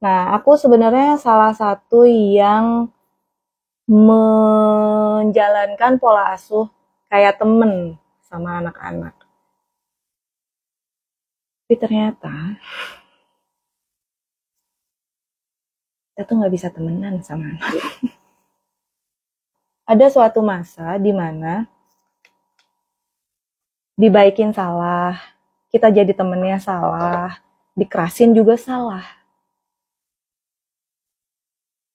Nah, aku sebenarnya salah satu yang menjalankan pola asuh kayak temen sama anak-anak. Tapi ternyata kita tuh nggak bisa temenan sama anak. Ada suatu masa di mana dibaikin salah, kita jadi temennya salah, dikerasin juga salah.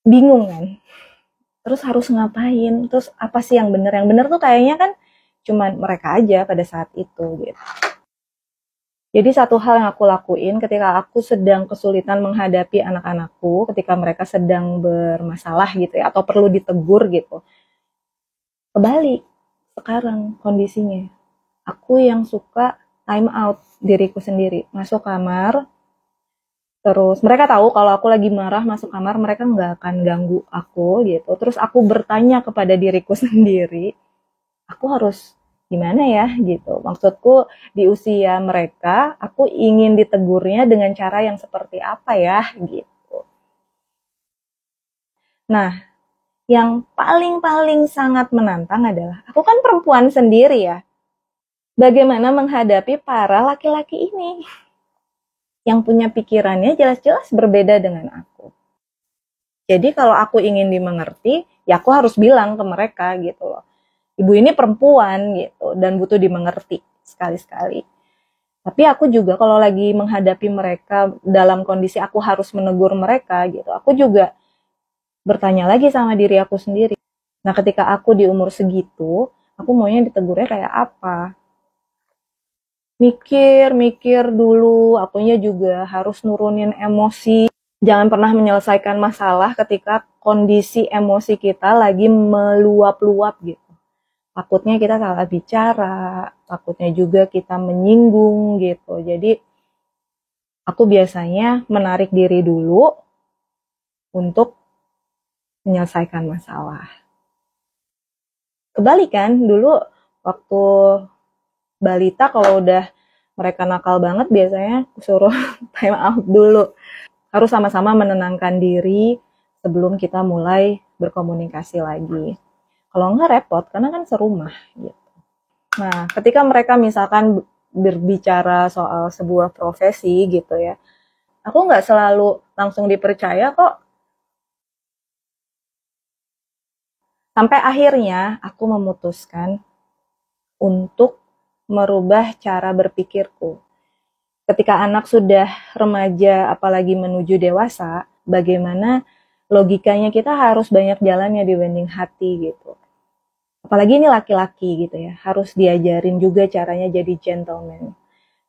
Bingung kan? Terus harus ngapain? Terus apa sih yang benar? Yang benar tuh kayaknya kan cuman mereka aja pada saat itu gitu. Jadi satu hal yang aku lakuin ketika aku sedang kesulitan menghadapi anak-anakku, ketika mereka sedang bermasalah gitu ya, atau perlu ditegur gitu. Kebalik sekarang kondisinya. Aku yang suka time out diriku sendiri. Masuk kamar, terus mereka tahu kalau aku lagi marah masuk kamar, mereka nggak akan ganggu aku gitu. Terus aku bertanya kepada diriku sendiri, aku harus gimana ya gitu. Maksudku di usia mereka, aku ingin ditegurnya dengan cara yang seperti apa ya gitu. Nah, yang paling sangat menantang adalah, aku kan perempuan sendiri ya. Bagaimana menghadapi para laki-laki ini yang punya pikirannya jelas-jelas berbeda dengan aku. Jadi kalau aku ingin dimengerti, ya aku harus bilang ke mereka gitu loh. Ibu ini perempuan gitu dan butuh dimengerti sekali-sekali. Tapi aku juga kalau lagi menghadapi mereka dalam kondisi aku harus menegur mereka gitu, aku juga bertanya lagi sama diri aku sendiri. Nah, ketika aku di umur segitu, aku maunya ditegurnya kayak apa? Mikir dulu, akunya juga harus nurunin emosi. Jangan pernah menyelesaikan masalah ketika kondisi emosi kita lagi meluap-luap gitu. Takutnya kita salah bicara, takutnya juga kita menyinggung gitu. Jadi aku biasanya menarik diri dulu untuk menyelesaikan masalah. Kebalikan dulu waktu balita kalau udah mereka nakal banget biasanya suruh time out dulu. Harus sama-sama menenangkan diri sebelum kita mulai berkomunikasi lagi. Kalau enggak repot karena kan serumah gitu. Nah, ketika mereka misalkan berbicara soal sebuah profesi gitu ya, aku nggak selalu langsung dipercaya kok. Sampai akhirnya aku memutuskan untuk merubah cara berpikirku. Ketika anak sudah remaja, apalagi menuju dewasa, bagaimana logikanya kita harus banyak jalannya dibanding hati gitu. Apalagi ini laki-laki gitu ya, harus diajarin juga caranya jadi gentleman.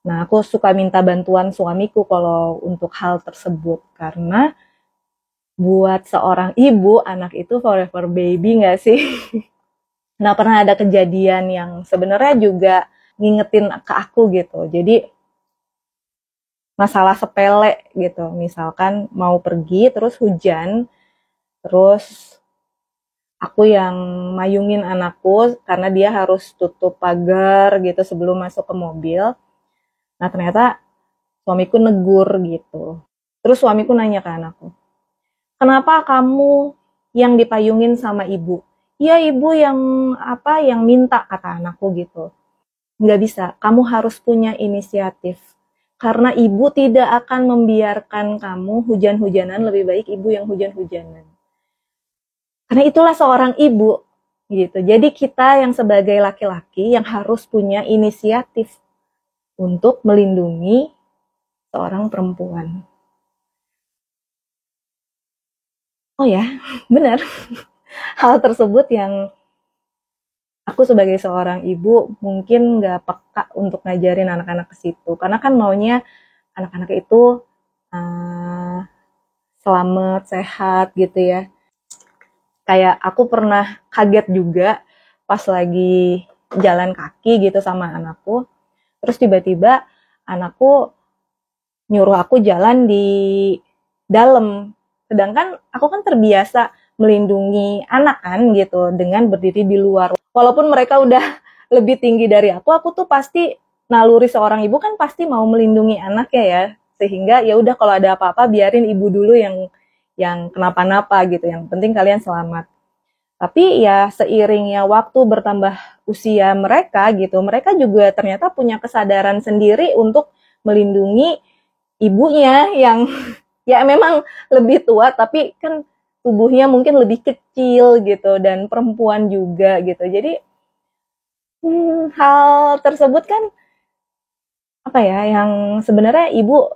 Nah, aku suka minta bantuan suamiku kalau untuk hal tersebut, karena buat seorang ibu, anak itu forever baby gak sih? Nah, pernah ada kejadian yang sebenarnya juga ngingetin ke aku gitu. Jadi, masalah sepele gitu. Misalkan mau pergi, terus hujan, terus aku yang mayungin anakku karena dia harus tutup pagar gitu sebelum masuk ke mobil. Nah, ternyata suamiku negur gitu. Terus suamiku nanya ke anakku, kenapa kamu yang dipayungin sama ibu? Iya, ibu yang minta, kata anakku gitu. Nggak bisa, kamu harus punya inisiatif. Karena ibu tidak akan membiarkan kamu hujan-hujanan, lebih baik ibu yang hujan-hujanan. Karena itulah seorang ibu gitu. Jadi kita yang sebagai laki-laki yang harus punya inisiatif untuk melindungi seorang perempuan. Oh ya, benar. Hal tersebut yang aku sebagai seorang ibu mungkin nggak peka untuk ngajarin anak-anak ke situ. Karena kan maunya anak-anak itu selamat, sehat gitu ya. Kayak aku pernah kaget juga pas lagi jalan kaki gitu sama anakku. Terus tiba-tiba anakku nyuruh aku jalan di dalam. Sedangkan aku kan terbiasa melindungi anak kan gitu dengan berdiri di luar. Walaupun mereka udah lebih tinggi dari aku tuh pasti naluri seorang ibu kan pasti mau melindungi anaknya ya. sehingga ya udah kalau ada apa-apa biarin ibu dulu yang kenapa-napa gitu, yang penting kalian selamat. Tapi ya seiringnya waktu bertambah usia mereka gitu, mereka juga ternyata punya kesadaran sendiri untuk melindungi ibunya yang ya memang lebih tua tapi kan tubuhnya mungkin lebih kecil gitu, dan perempuan juga gitu. Jadi hal tersebut kan apa ya, yang sebenarnya ibu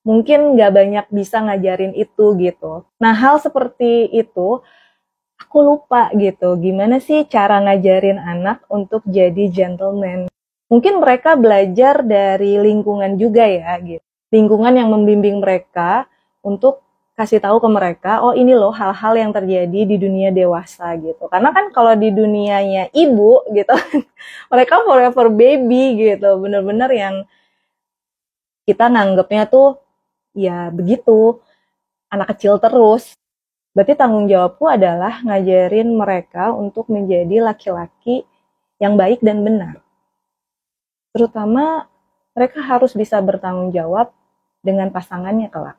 mungkin nggak banyak bisa ngajarin itu gitu. Nah hal seperti itu aku lupa gitu, gimana sih cara ngajarin anak untuk jadi gentleman. Mungkin mereka belajar dari lingkungan juga ya gitu. Lingkungan yang membimbing mereka untuk kasih tahu ke mereka, oh ini loh hal-hal yang terjadi di dunia dewasa gitu. Karena kan kalau di dunianya ibu gitu, mereka forever baby gitu. Bener-bener yang kita nganggepnya tuh ya begitu, anak kecil terus. Berarti tanggung jawabku adalah ngajarin mereka untuk menjadi laki-laki yang baik dan benar. Terutama mereka harus bisa bertanggung jawab dengan pasangannya kelak.